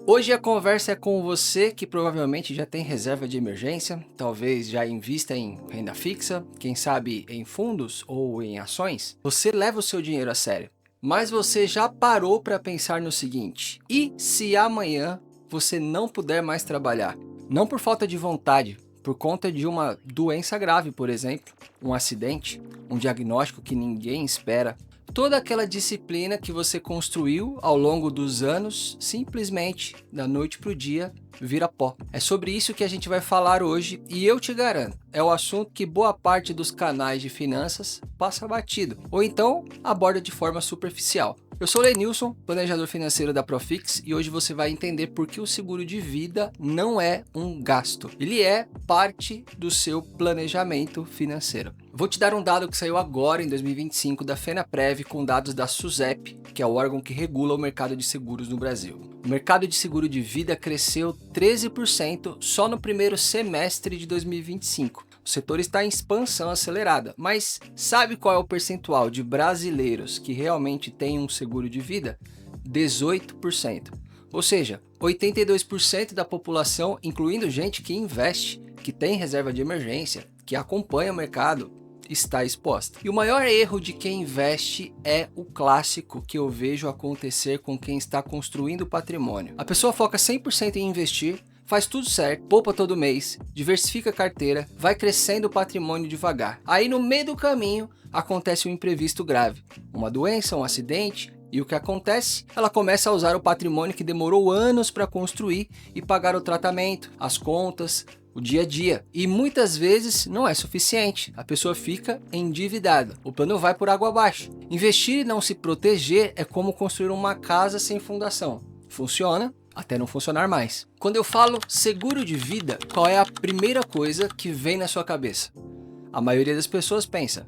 Hoje a conversa é com você que provavelmente já tem reserva de emergência, talvez já invista em renda fixa, quem sabe em fundos ou em ações. Você leva o seu dinheiro a sério, mas você já parou para pensar no seguinte: e se amanhã você não puder mais trabalhar? Não por falta de vontade, por conta de uma doença grave, por exemplo, um acidente, um diagnóstico que ninguém espera. Toda aquela disciplina que você construiu ao longo dos anos, simplesmente, da noite para o dia, vira pó. É sobre isso que a gente vai falar hoje e eu te garanto, é o assunto que boa parte dos canais de finanças passa batido, ou então aborda de forma superficial. Eu sou o Lenilson, planejador financeiro da Profix, e hoje você vai entender por que o seguro de vida não é um gasto. Ele é parte do seu planejamento financeiro. Vou te dar um dado que saiu agora em 2025 da FenaPrev com dados da SUSEP, que é o órgão que regula o mercado de seguros no Brasil. O mercado de seguro de vida cresceu 13% só no primeiro semestre de 2025. O setor está em expansão acelerada, mas sabe qual é o percentual de brasileiros que realmente têm um seguro de vida? 18%. Ou seja, 82% da população, incluindo gente que investe, que tem reserva de emergência, que acompanha o mercado, está exposta. E o maior erro de quem investe é o clássico que eu vejo acontecer com quem está construindo patrimônio. A pessoa foca 100% em investir, faz tudo certo, poupa todo mês, diversifica a carteira, vai crescendo o patrimônio devagar. Aí no meio do caminho acontece um imprevisto grave, uma doença, um acidente, e o que acontece? Ela começa a usar o patrimônio que demorou anos para construir e pagar o tratamento, as contas, o dia a dia. E muitas vezes não é suficiente, a pessoa fica endividada, o plano vai por água abaixo. Investir e não se proteger é como construir uma casa sem fundação. Funciona até não funcionar mais. Quando eu falo seguro de vida, qual é a primeira coisa que vem na sua cabeça? A maioria das pessoas pensa: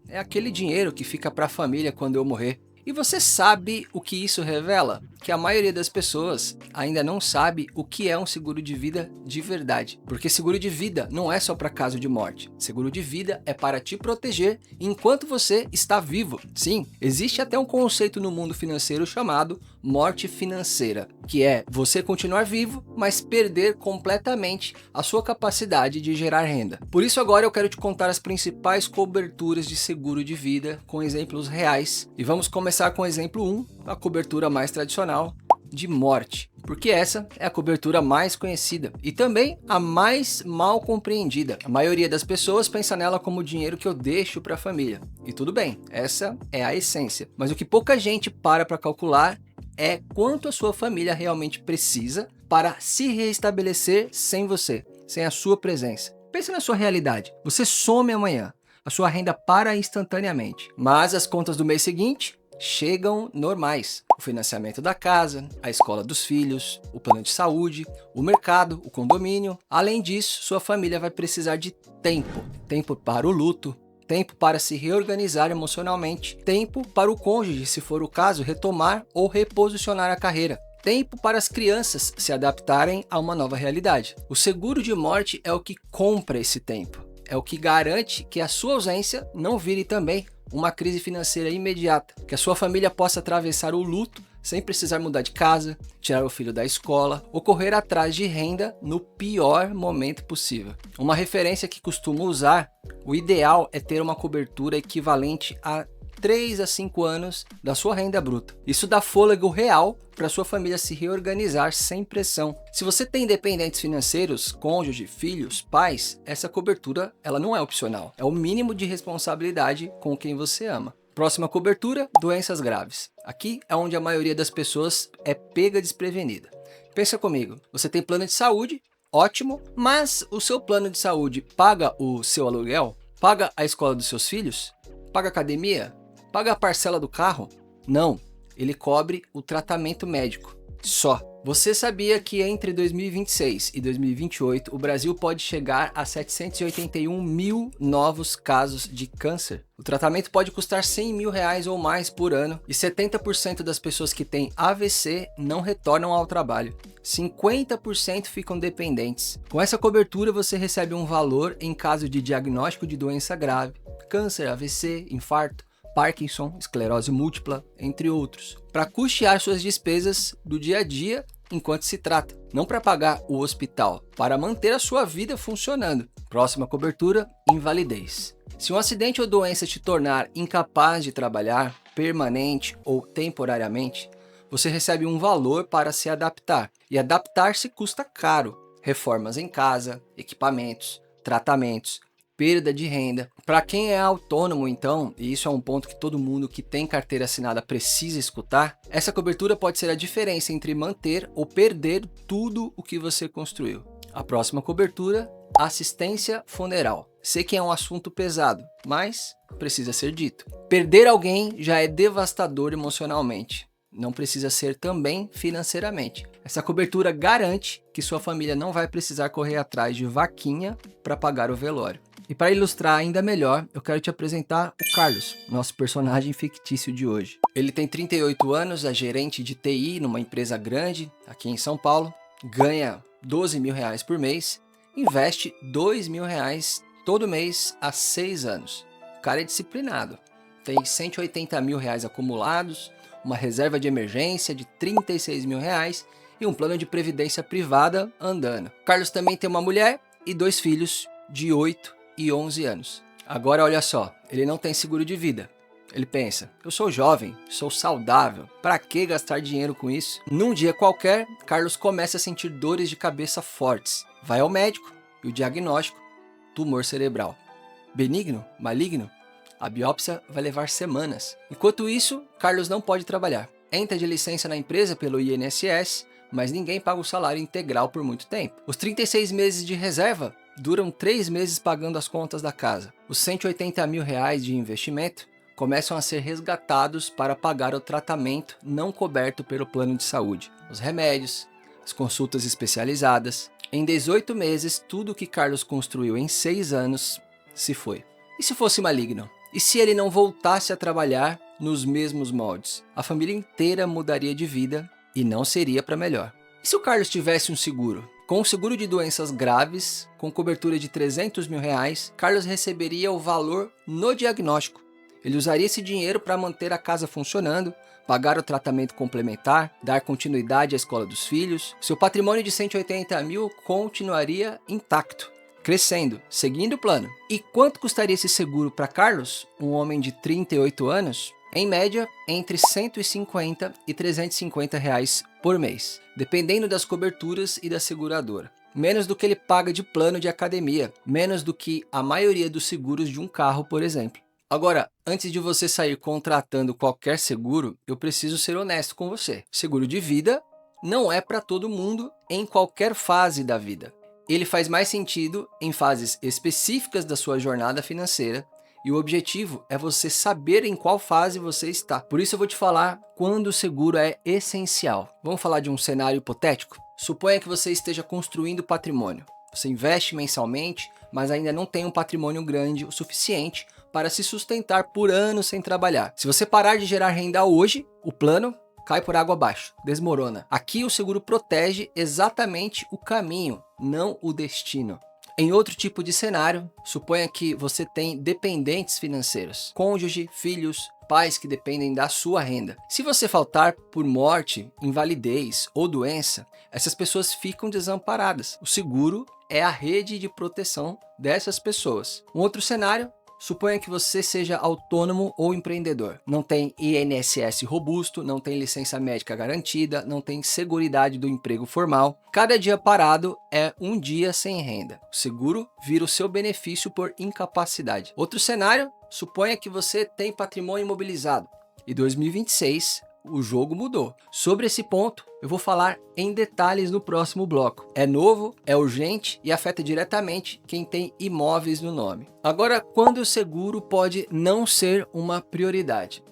é aquele dinheiro que fica para a família quando eu morrer. E você sabe o que isso revela? Que a maioria das pessoas ainda não sabe o que é um seguro de vida de verdade. Porque seguro de vida não é só para caso de morte. Seguro de vida é para te proteger enquanto você está vivo. Sim, existe até um conceito no mundo financeiro chamado morte financeira, que é você continuar vivo, mas perder completamente a sua capacidade de gerar renda. Por isso agora eu quero te contar as principais coberturas de seguro de vida com exemplos reais. E vamos começar com o exemplo 1, a cobertura mais tradicional de morte, porque essa é a cobertura mais conhecida e também a mais mal compreendida. A maioria das pessoas pensa nela como o dinheiro que eu deixo para a família. E tudo bem, essa é a essência. Mas o que pouca gente para calcular é quanto a sua família realmente precisa para se reestabelecer sem você, sem a sua presença. Pense na sua realidade. Você some amanhã, a sua renda para instantaneamente, mas as contas do mês seguinte chegam normais. O financiamento da casa, a escola dos filhos, o plano de saúde, o mercado, o condomínio. Além disso, sua família vai precisar de tempo. Tempo para o luto, tempo para se reorganizar emocionalmente, tempo para o cônjuge, se for o caso, retomar ou reposicionar a carreira. Tempo para as crianças se adaptarem a uma nova realidade. O seguro de morte é o que compra esse tempo. É o que garante que a sua ausência não vire também uma crise financeira imediata, que a sua família possa atravessar o luto sem precisar mudar de casa, tirar o filho da escola ou correr atrás de renda no pior momento possível. Uma referência que costumo usar, o ideal é ter uma cobertura equivalente a 3 a 5 anos da sua renda bruta. Isso dá fôlego real para sua família se reorganizar sem pressão. Se você tem dependentes financeiros, cônjuge, filhos, pais, essa cobertura ela não é opcional. É o mínimo de responsabilidade com quem você ama. Próxima cobertura, doenças graves. Aqui é onde a maioria das pessoas é pega desprevenida. Pensa comigo, você tem plano de saúde, ótimo, mas o seu plano de saúde paga o seu aluguel? Paga a escola dos seus filhos? Paga a academia? Paga a parcela do carro? Não, ele cobre o tratamento médico, só. Você sabia que entre 2026 e 2028 o Brasil pode chegar a 781 mil novos casos de câncer? O tratamento pode custar 100 mil reais ou mais por ano e 70% das pessoas que têm AVC não retornam ao trabalho. 50% ficam dependentes. Com essa cobertura você recebe um valor em caso de diagnóstico de doença grave, câncer, AVC, infarto, Parkinson, esclerose múltipla, entre outros, para custear suas despesas do dia a dia enquanto se trata, não para pagar o hospital, para manter a sua vida funcionando. Próxima cobertura, invalidez. Se um acidente ou doença te tornar incapaz de trabalhar, permanente ou temporariamente, você recebe um valor para se adaptar. E adaptar-se custa caro. Reformas em casa, equipamentos, tratamentos, perda de renda. Para quem é autônomo, então, e isso é um ponto que todo mundo que tem carteira assinada precisa escutar, essa cobertura pode ser a diferença entre manter ou perder tudo o que você construiu. A próxima cobertura, assistência funeral. Sei que é um assunto pesado, mas precisa ser dito. Perder alguém já é devastador emocionalmente. Não precisa ser também financeiramente. Essa cobertura garante que sua família não vai precisar correr atrás de vaquinha para pagar o velório. E para ilustrar ainda melhor, eu quero te apresentar o Carlos, nosso personagem fictício de hoje. Ele tem 38 anos, é gerente de TI numa empresa grande aqui em São Paulo, ganha R$ 12.000 por mês, investe R$ 2.000 todo mês há 6 anos. O cara é disciplinado, tem R$ 180.000 acumulados, uma reserva de emergência de R$ 36.000 e um plano de previdência privada andando. Carlos também tem uma mulher e 2 filhos de 8 e 11 anos. Agora olha só, ele não tem seguro de vida. Ele pensa, eu sou jovem, sou saudável, para que gastar dinheiro com isso? Num dia qualquer, Carlos começa a sentir dores de cabeça fortes. Vai ao médico e o diagnóstico, tumor cerebral. Benigno? Maligno? A biópsia vai levar semanas. Enquanto isso, Carlos não pode trabalhar. Entra de licença na empresa pelo INSS, mas ninguém paga o salário integral por muito tempo. Os 36 meses de reserva duram 3 meses pagando as contas da casa. Os R$ 180.000 de investimento começam a ser resgatados para pagar o tratamento não coberto pelo plano de saúde. Os remédios, as consultas especializadas. Em 18 meses, tudo que Carlos construiu em 6 anos se foi. E se fosse maligno? E se ele não voltasse a trabalhar nos mesmos moldes? A família inteira mudaria de vida e não seria para melhor. E se o Carlos tivesse um seguro? Com o seguro de doenças graves, com cobertura de R$ 300.000, Carlos receberia o valor no diagnóstico. Ele usaria esse dinheiro para manter a casa funcionando, pagar o tratamento complementar, dar continuidade à escola dos filhos. Seu patrimônio de 180 mil continuaria intacto, crescendo, seguindo o plano. E quanto custaria esse seguro para Carlos, um homem de 38 anos? Em média, entre R$ 150 e R$ 350 por mês, dependendo das coberturas e da seguradora. Menos do que ele paga de plano de academia, menos do que a maioria dos seguros de um carro, por exemplo. Agora, antes de você sair contratando qualquer seguro, eu preciso ser honesto com você. Seguro de vida não é para todo mundo em qualquer fase da vida. Ele faz mais sentido em fases específicas da sua jornada financeira e o objetivo é você saber em qual fase você está. Por isso eu vou te falar quando o seguro é essencial. Vamos falar de um cenário hipotético? Suponha que você esteja construindo patrimônio. Você investe mensalmente, mas ainda não tem um patrimônio grande o suficiente para se sustentar por anos sem trabalhar. Se você parar de gerar renda hoje, o plano cai por água abaixo, desmorona. Aqui o seguro protege exatamente o caminho, não o destino. Em outro tipo de cenário, suponha que você tem dependentes financeiros, cônjuge, filhos, pais que dependem da sua renda. Se você faltar por morte, invalidez ou doença, essas pessoas ficam desamparadas. O seguro é a rede de proteção dessas pessoas. Um outro cenário, suponha que você seja autônomo ou empreendedor. Não tem INSS robusto, não tem licença médica garantida, não tem seguridade do emprego formal. Cada dia parado é um dia sem renda. O seguro vira o seu benefício por incapacidade. Outro cenário, suponha que você tem patrimônio imobilizado. E 2026, o jogo mudou. Sobre esse ponto, eu vou falar em detalhes no próximo bloco. É novo, é urgente e afeta diretamente quem tem imóveis no nome. Agora, quando o seguro pode não ser uma prioridade?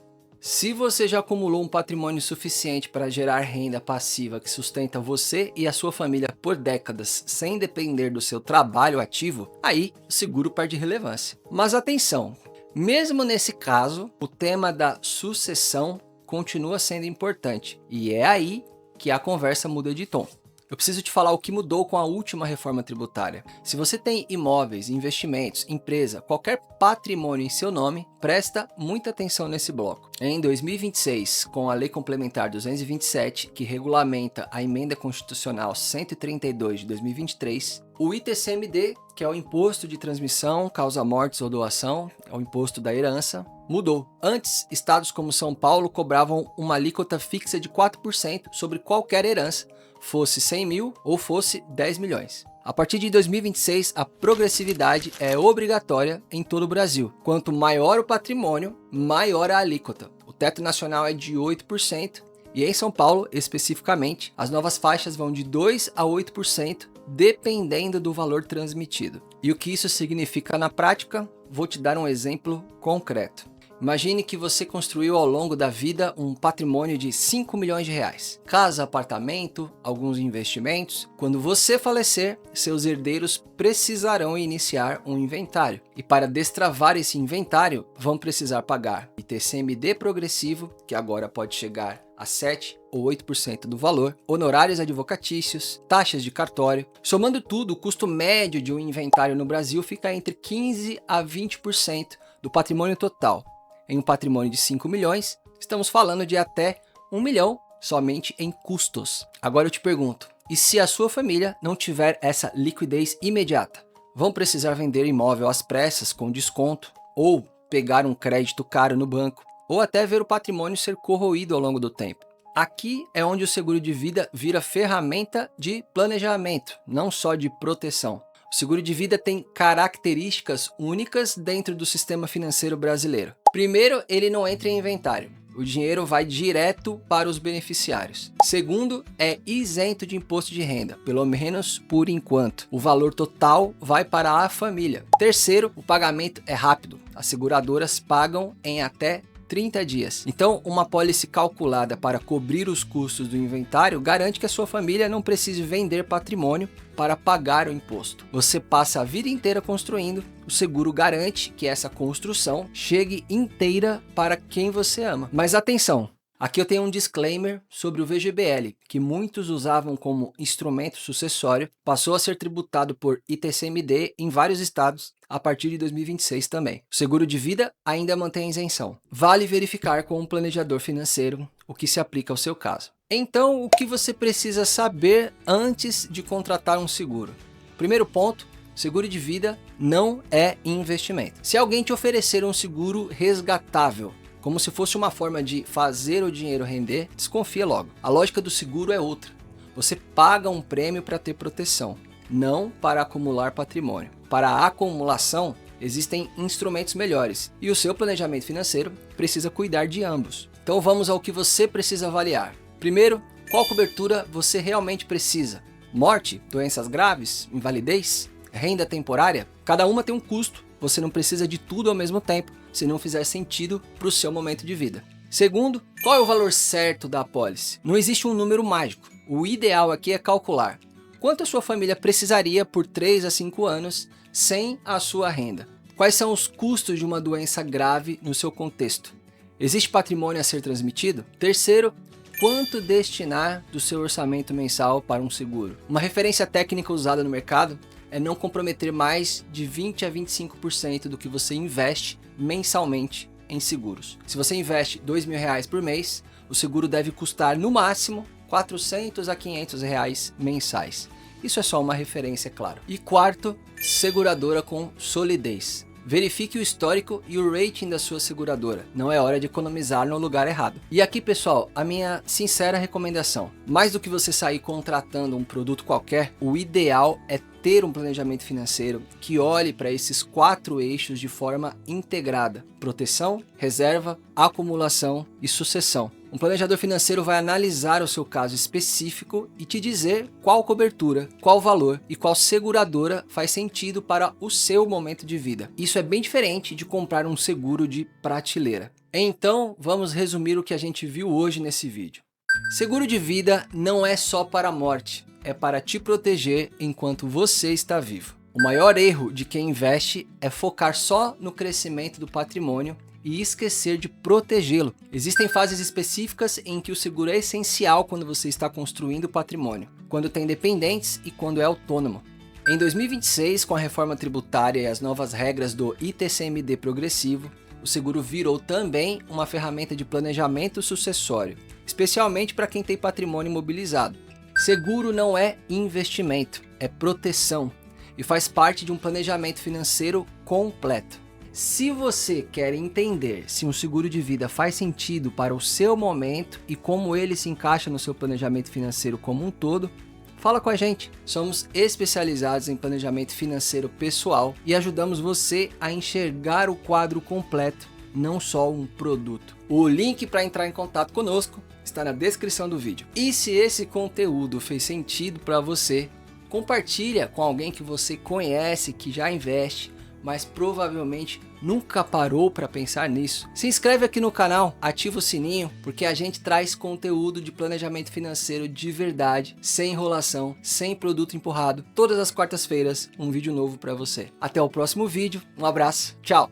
Se você já acumulou um patrimônio suficiente para gerar renda passiva que sustenta você e a sua família por décadas sem depender do seu trabalho ativo, aí o seguro perde relevância. Mas atenção, mesmo nesse caso, o tema da sucessão continua sendo importante e é aí que a conversa muda de tom. Eu preciso te falar o que mudou com a última reforma tributária. Se você tem imóveis, investimentos, empresa, qualquer patrimônio em seu nome, presta muita atenção nesse bloco. Em 2026, com a Lei Complementar 227, que regulamenta a Emenda Constitucional 132 de 2023, o ITCMD, que é o Imposto de Transmissão, Causa-Mortes ou Doação, é o imposto da herança, mudou. Antes, estados como São Paulo cobravam uma alíquota fixa de 4% sobre qualquer herança, fosse 100 mil ou fosse 10 milhões. A partir de 2026, a progressividade é obrigatória em todo o Brasil. Quanto maior o patrimônio, maior a alíquota. O teto nacional é de 8% e em São Paulo, especificamente, as novas faixas vão de 2% a 8%, dependendo do valor transmitido. E o que isso significa na prática? Vou te dar um exemplo concreto. Imagine que você construiu ao longo da vida um patrimônio de 5 milhões de reais. Casa, apartamento, alguns investimentos. Quando você falecer, seus herdeiros precisarão iniciar um inventário. E para destravar esse inventário, vão precisar pagar ITCMD progressivo, que agora pode chegar a 7% ou 8% do valor, honorários advocatícios, taxas de cartório. Somando tudo, o custo médio de um inventário no Brasil fica entre 15% a 20% do patrimônio total. Em um patrimônio de 5 milhões, estamos falando de até 1 milhão somente em custos. Agora eu te pergunto, e se a sua família não tiver essa liquidez imediata? Vão precisar vender imóvel às pressas com desconto, ou pegar um crédito caro no banco, ou até ver o patrimônio ser corroído ao longo do tempo. Aqui é onde o seguro de vida vira ferramenta de planejamento, não só de proteção. O seguro de vida tem características únicas dentro do sistema financeiro brasileiro. Primeiro, ele não entra em inventário. O dinheiro vai direto para os beneficiários. Segundo, é isento de imposto de renda, pelo menos por enquanto. O valor total vai para a família. Terceiro, o pagamento é rápido. As seguradoras pagam em até 30 dias. Então, uma apólice calculada para cobrir os custos do inventário garante que a sua família não precise vender patrimônio para pagar o imposto. Você passa a vida inteira construindo, o seguro garante que essa construção chegue inteira para quem você ama. Mas atenção! Aqui eu tenho um disclaimer sobre o VGBL, que muitos usavam como instrumento sucessório, passou a ser tributado por ITCMD em vários estados a partir de 2026 também. O seguro de vida ainda mantém a isenção. Vale verificar com um planejador financeiro o que se aplica ao seu caso. Então, o que você precisa saber antes de contratar um seguro? Primeiro ponto, seguro de vida não é investimento. Se alguém te oferecer um seguro resgatável, como se fosse uma forma de fazer o dinheiro render, desconfia logo. A lógica do seguro é outra. Você paga um prêmio para ter proteção, não para acumular patrimônio. Para a acumulação, existem instrumentos melhores e o seu planejamento financeiro precisa cuidar de ambos. Então vamos ao que você precisa avaliar. Primeiro, qual cobertura você realmente precisa? Morte, doenças graves, invalidez, renda temporária? Cada uma tem um custo. Você não precisa de tudo ao mesmo tempo, se não fizer sentido para o seu momento de vida. Segundo, qual é o valor certo da apólice? Não existe um número mágico. O ideal aqui é calcular quanto a sua família precisaria por 3 a 5 anos sem a sua renda. Quais são os custos de uma doença grave no seu contexto? Existe patrimônio a ser transmitido? Terceiro, quanto destinar do seu orçamento mensal para um seguro? Uma referência técnica usada no mercado é não comprometer mais de 20 a 25% do que você investe mensalmente em seguros. Se você investe R$2.000 por mês, o seguro deve custar no máximo R$400 a R$500 mensais. Isso é só uma referência, claro. E quarto, seguradora com solidez. Verifique o histórico e o rating da sua seguradora. Não é hora de economizar no lugar errado. E aqui, pessoal, a minha sincera recomendação. Mais do que você sair contratando um produto qualquer, o ideal é ter um planejamento financeiro que olhe para esses 4 eixos de forma integrada: proteção, reserva, acumulação e sucessão. Um planejador financeiro vai analisar o seu caso específico e te dizer qual cobertura, qual valor e qual seguradora faz sentido para o seu momento de vida. Isso é bem diferente de comprar um seguro de prateleira. Então, vamos resumir o que a gente viu hoje nesse vídeo. Seguro de vida não é só para a morte, é para te proteger enquanto você está vivo. O maior erro de quem investe é focar só no crescimento do patrimônio e esquecer de protegê-lo. Existem fases específicas em que o seguro é essencial quando você está construindo patrimônio, quando tem dependentes e quando é autônomo. Em 2026, com a reforma tributária e as novas regras do ITCMD progressivo, o o seguro virou também uma ferramenta de planejamento sucessório, especialmente para quem tem patrimônio imobilizado. Seguro não é investimento, é proteção e faz parte de um planejamento financeiro completo. Se você quer entender se um seguro de vida faz sentido para o seu momento e como ele se encaixa no seu planejamento financeiro como um todo, fala com a gente. Somos especializados em planejamento financeiro pessoal e ajudamos você a enxergar o quadro completo, não só um produto. O link para entrar em contato conosco está na descrição do vídeo. E se esse conteúdo fez sentido para você, compartilha com alguém que você conhece, que já investe, mas provavelmente nunca parou para pensar nisso. Se inscreve aqui no canal, ativa o sininho, porque a gente traz conteúdo de planejamento financeiro de verdade, sem enrolação, sem produto empurrado. Todas as quartas-feiras, um vídeo novo para você. Até o próximo vídeo, um abraço, tchau!